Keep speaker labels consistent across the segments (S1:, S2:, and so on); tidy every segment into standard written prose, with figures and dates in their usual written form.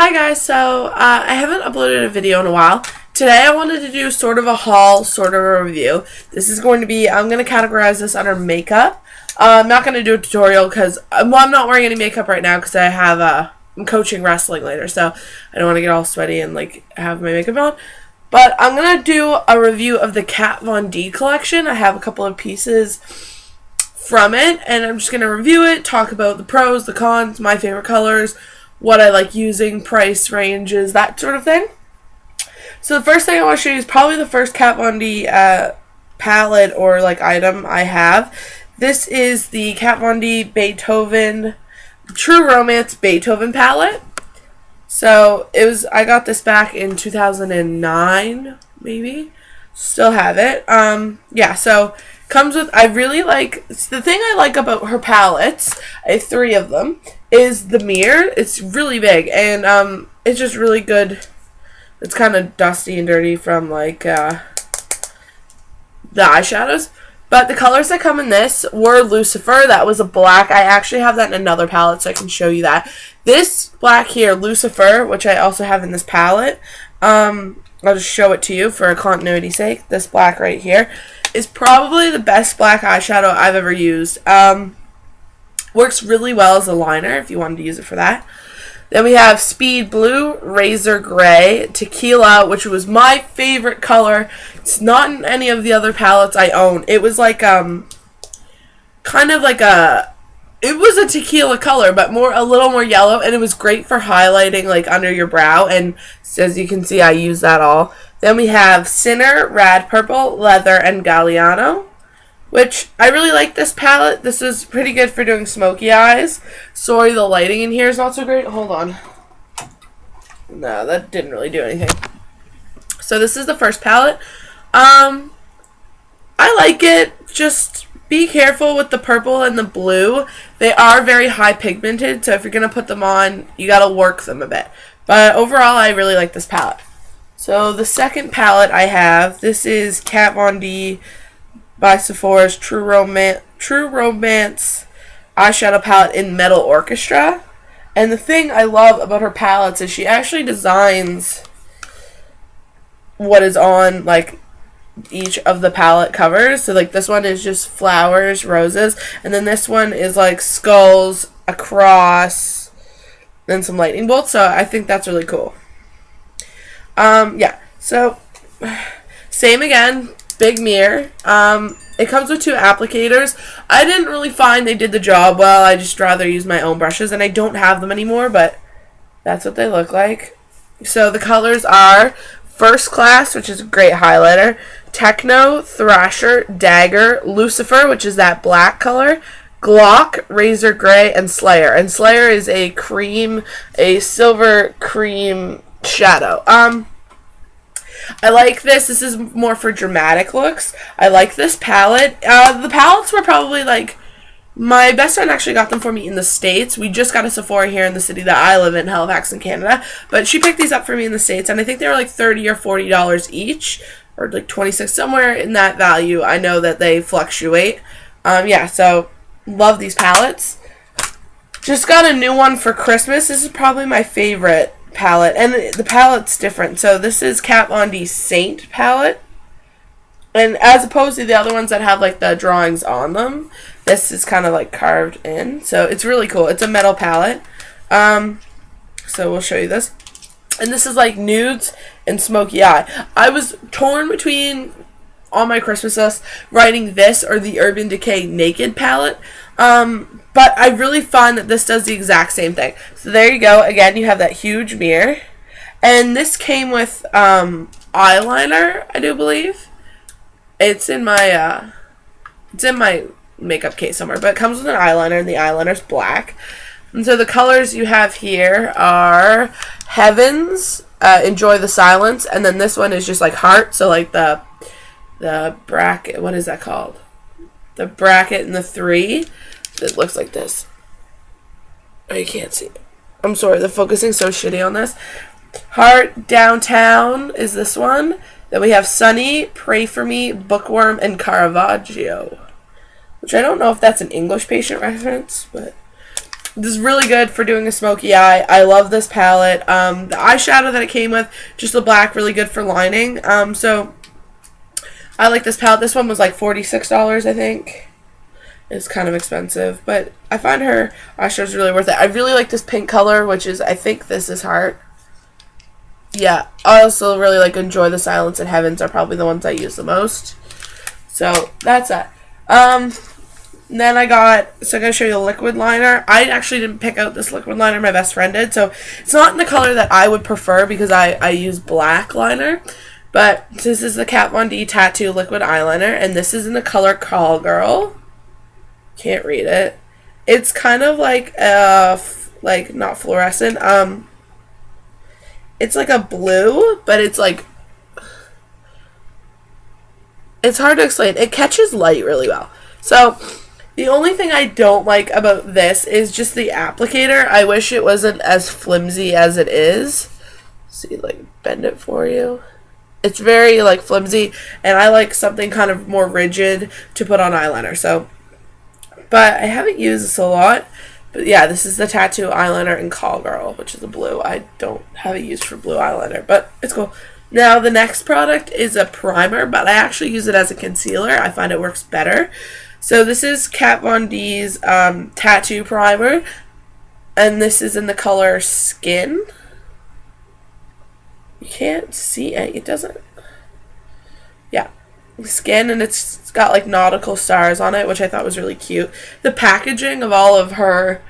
S1: Hi guys, so I haven't uploaded a video in a while. Today I wanted to do sort of a haul, sort of a review. This is going to be, I'm going to categorize this under makeup. I'm not going to do a tutorial because, I'm not wearing any makeup right now because I have, I'm coaching wrestling later, so I don't want to get all sweaty and like have my makeup on. But I'm going to do a review of the Kat Von D collection. I have a couple of pieces from it, and I'm just going to review it, talk about the pros, the cons, my favorite colors, what I like using, price ranges, that sort of thing. So the first thing I want to show you is probably the first Kat Von D palette or like item I have. This is the Kat Von D Beethoven True Romance Beethoven palette. So I got this back in 2009, maybe. Still have it. Yeah, so comes with, I really like, the thing I like about her palettes, I have 3 of them, is the mirror. It's really big, and it's just really good. It's kind of dusty and dirty from like the eyeshadows, but the colors that come in this were Lucifer. That was a black. I actually have that in another palette, so I can show you that. This black here, Lucifer, which I also have in this palette, I'll just show it to you for continuity's sake. This black right here is probably the best black eyeshadow I've ever used. Works really well as a liner if you wanted to use it for that. Then we have Speed Blue, Razor Gray, Tequila, which was my favorite color. It's not in any of the other palettes I own. It was like kind of like it was a tequila color, but a little more yellow, and it was great for highlighting like under your brow, and as you can see I use that all. Then we have Sinner, Rad Purple, Leather, and Galliano, which I really like this palette. This is pretty good for doing smoky eyes. Sorry, the lighting in here is not so great. Hold on. No, that didn't really do anything. So this is the first palette. I like it. Just be careful with the purple and the blue. They are very high pigmented, so if you're going to put them on, you got to work them a bit. But overall, I really like this palette. So the second palette I have, this is Kat Von D by Sephora's True Romance eyeshadow palette in Metal Orchestra. And the thing I love about her palettes is she actually designs what is on like each of the palette covers. So like this one is just flowers, roses, and then this one is like skulls, a cross, then some lightning bolts. So I think that's really cool. Yeah, so same again, big mirror. It comes with 2 applicators. I didn't really find they did the job well. I just rather use my own brushes, and I don't have them anymore, but that's what they look like. So the colors are First Class, which is a great highlighter, Techno, Thrasher, Dagger, Lucifer, which is that black color, Glock, Razor Gray, and Slayer. And Slayer is a silver cream shadow. I like this. This is more for dramatic looks. I like this palette. The palettes were probably like, my best friend actually got them for me in the States. We just got a Sephora here in the city that I live in, Halifax in Canada. But she picked these up for me in the States, and I think they were like $30 or $40 each, or like $26, somewhere in that value. I know that they fluctuate. Yeah, so love these palettes. Just got a new one for Christmas. This is probably my favorite palette, and the palette's different. So this is Kat Von D Saint palette, and as opposed to the other ones that have like the drawings on them, this is kind of like carved in, so it's really cool. It's a metal palette. So we'll show you this, and this is like nudes and smoky eye. I was torn between, on my Christmas list, writing this or the Urban Decay Naked palette. But I really find that this does the exact same thing. So there you go. Again, you have that huge mirror. And this came with eyeliner, I do believe. It's in my makeup case somewhere. But it comes with an eyeliner, and the eyeliner's black. And so the colors you have here are Heavens, Enjoy the Silence, and then this one is just like heart. So like the bracket, what is that called? The bracket and the 3. It looks like this. Oh, you can't see it. I'm sorry, the focusing's so shitty on this. Heart, Downtown is this one. Then we have Sunny, Pray For Me, Bookworm, and Caravaggio. Which I don't know if that's an English Patient reference, but This is really good for doing a smoky eye. I love this palette. The eyeshadow that it came with, just the black, really good for lining. So I like this palette. This one was like $46, I think. It's kind of expensive, but I find her eyeshadows really worth it. I really like this pink color, which is, I think this is Heart. Yeah, I also really like Enjoy the Silence and Heavens are probably the ones I use the most. So that's that. Then I'm going to show you the liquid liner. I actually didn't pick out this liquid liner. My best friend did. So it's not in the color that I would prefer because I use black liner. But this is the Kat Von D Tattoo Liquid Eyeliner. And this is in the color Call Girl. Can't read it. It's kind of like, like not fluorescent. It's like a blue, but it's like, it's hard to explain. It catches light really well. So the only thing I don't like about this is just the applicator. I wish it wasn't as flimsy as it is. See, like, bend it for you. It's very, like, flimsy, and I like something kind of more rigid to put on eyeliner. So, but I haven't used this a lot. But yeah, this is the Tattoo Eyeliner in Call Girl, which is a blue. I don't have it used for blue eyeliner, but it's cool. Now, the next product is a primer, but I actually use it as a concealer. I find it works better. So this is Kat Von D's Tattoo Primer, and this is in the color Skin. You can't see it. It doesn't. Yeah. Skin, and it's got like nautical stars on it, which I thought was really cute. The packaging of all of her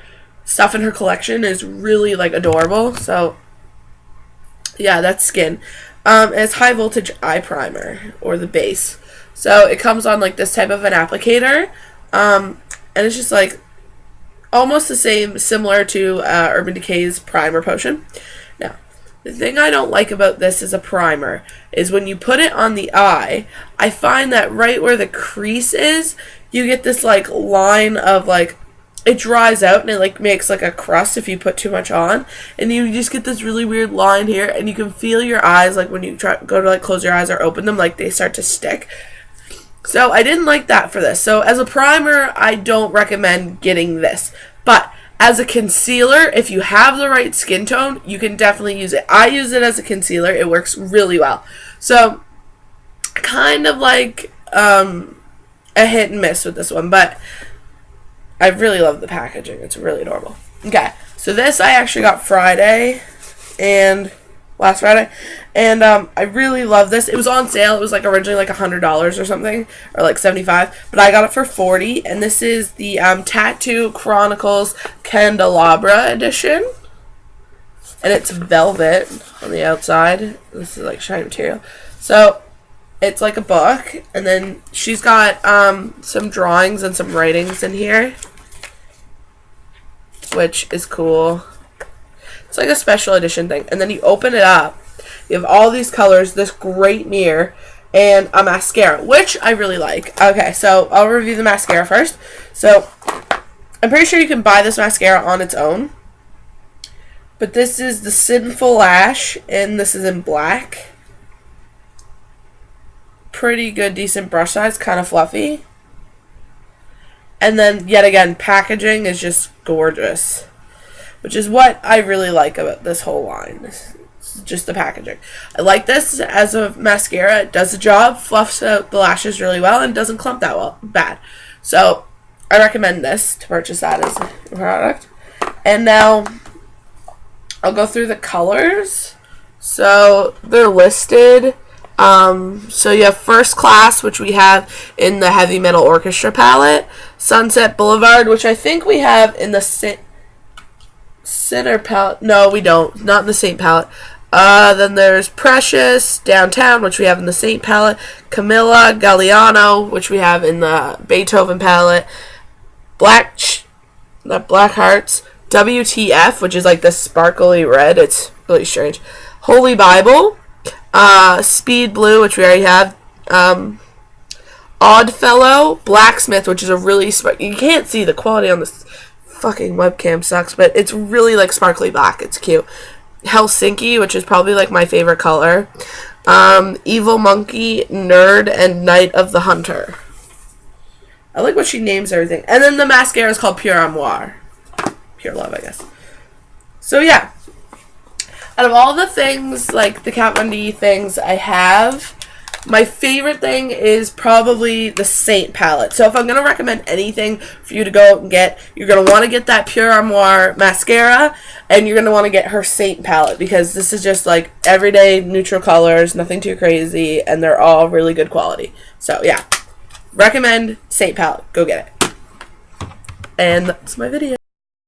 S1: stuff in her collection is really like adorable. So yeah, that's Skin. It's High Voltage Eye Primer, or the base. So it comes on like this type of an applicator, and it's just like almost the same, similar to Urban Decay's Primer Potion. Now, the thing I don't like about this as a primer is when you put it on the eye, I find that right where the crease is, you get this like line of like, it dries out and it like makes like a crust if you put too much on, and you just get this really weird line here, and you can feel your eyes like when you go to like close your eyes or open them, like they start to stick. So I didn't like that for this. So as a primer, I don't recommend getting this. But as a concealer, if you have the right skin tone, you can definitely use it. I use it as a concealer. It works really well. So kind of like a hit and miss with this one, but I really love the packaging. It's really adorable. Okay, so this I actually got Friday, and last Friday, and I really love this. It was on sale. It was like originally like $100 or something, or like $75, but I got it for $40, and this is the Tattoo Chronicals Candelabra edition, and it's velvet on the outside. This is like shiny material. So it's like a book, and then she's got some drawings and some writings in here, which is cool. It's like a special edition thing. And then you open it up. You have all these colors, this great mirror, and a mascara, which I really like. Okay, so I'll review the mascara first. So I'm pretty sure you can buy this mascara on its own. But this is the Sinful Lash, and this is in black. Pretty good, decent brush size, kind of fluffy. And then, yet again, packaging is just gorgeous, which is what I really like about this whole line. It's just the packaging. I like this as a mascara. It does the job, fluffs out the lashes really well, and doesn't clump that bad. So I recommend this to purchase that as a product. And now I'll go through the colors. So they're listed. So you have First Class, which we have in the Heavy Metal Orchestra palette. Sunset Boulevard, which I think we have in the Center palette. No, we don't. Not in the Saint palette. Then there's Precious, Downtown, which we have in the Saint palette. Camilla, Galliano, which we have in the Beethoven palette. Black Hearts. WTF, which is like the sparkly red. It's really strange. Holy Bible. Speed Blue, which we already have. Oddfellow. Blacksmith, which is a really... You can't see the quality on this fucking webcam sucks, but it's really like sparkly black. It's cute. Helsinki, which is probably like my favorite color. Evil Monkey, Nerd, and Night of the Hunter. I like what she names everything. And then the mascara is called Pure Amour. pure love, I guess. So yeah, out of all the things, like the Kat Von D things I have, my favorite thing is probably the Saint palette. So if I'm going to recommend anything for you to go out and get, you're going to want to get that Pure Armoire mascara, and you're going to want to get her Saint palette, because this is just like everyday neutral colors, nothing too crazy, and they're all really good quality. So yeah, recommend Saint palette. Go get it. And that's my video.